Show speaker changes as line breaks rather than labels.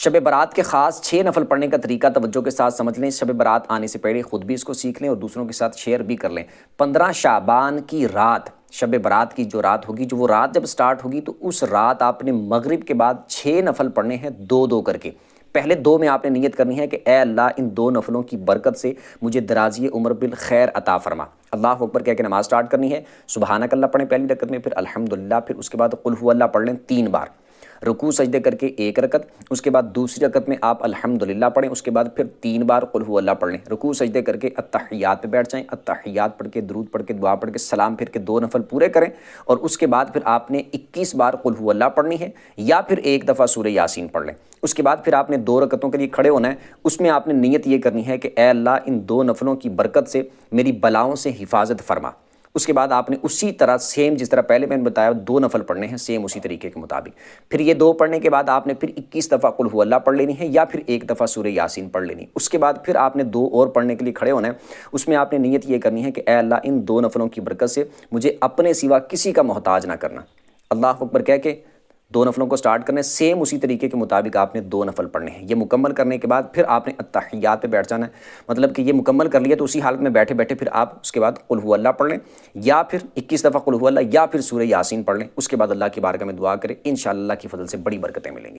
शब बारात के ख़ास 6 नफल पढ़ने का तरीका तवज्जो के साथ समझ लें। शब बारात आने से पहले ख़ुद भी इसको सीख लें और दूसरों के साथ शेयर भी कर लें। 15 शाबान की रात, शब बारात की जो रात होगी, जो वो रात जब स्टार्ट होगी तो उस रात आपने मगरिब के बाद 6 नफल पढ़ने हैं, 2-2 करके। पहले 2 में आपने नियत करनी है कि ए अल्लाह, इन 2 नफलों की बरकत से मुझे दराजी उम्र बिल खैर अता फरमा। अल्लाह अकबर कह के नमाज स्टार्ट करनी है। सुबहानक अल्लाह पढ़ें पहली रकत में, फिर अल्हम्दुलिल्लाह, फिर उसके बाद कुल हु अल्लाह पढ़ लें 3 बार। रुकू सजदे करके 1 रकत, उसके बाद दूसरी रकत में आप अल्हम्दुलिल्लाह पढ़ें, उसके बाद फिर 3 बार कुल हु अल्लाह पढ़ लें। रुकू सजदे करके अत्तहियात पे बैठ जाएं, अत्तहियात पढ़ के, दुरूद पढ़ के, दुआ पढ़ के, सलाम फिर के 2 नफल पूरे करें और उसके बाद फिर आपने 21 बार कुल हु अल्लाह पढ़नी है या फिर 1 दफ़ा सूरह यासीन पढ़ लें। उसके बाद फिर आपने 2 रकतों के लिए खड़े होना है। उसमें आपने नियत ये करनी है कि ए अल्लाह, इन 2 नफलों की बरकत से मेरी बलाओं से हिफाजत फरमा। उसके बाद आपने उसी तरह सेम जिस तरह पहले मैंने बताया 2 नफल पढ़ने हैं, सेम उसी तरीके के मुताबिक। फिर ये 2 पढ़ने के बाद आपने फिर 21 दफ़ा कुल हु अल्लाह पढ़ लेनी है या फिर 1 दफ़ा सूरह यासीन पढ़ लेनी। उसके बाद फिर आपने 2 और पढ़ने के लिए खड़े होना है। उसमें आपने नियत ये करनी है कि ए अल्लाह, इन 2 नफलों की बरकत से मुझे अपने सिवा किसी का मोहताज ना करना। अल्लाह अकबर कह के 2 नफलों को स्टार्ट करना है। सेम उसी तरीके के मुताबिक आपने 2 नफल पढ़ने हैं। ये मुकम्मल करने के बाद फिर आपने अत्तहियात पे बैठ जाना है। मतलब कि ये मुकम्मल कर लिया तो उसी हालत में बैठे बैठे फिर आप उसके बाद कुल हु अल्लाह पढ़ लें या फिर 21 दफ़ा कुल हु अल्लाह या फिर सूरह यासीन पढ़ लें। उसके बाद अल्लाह की बारगाह में दुआ करें, इंशाअल्लाह की फजल से बड़ी बरकतें मिलेंगी।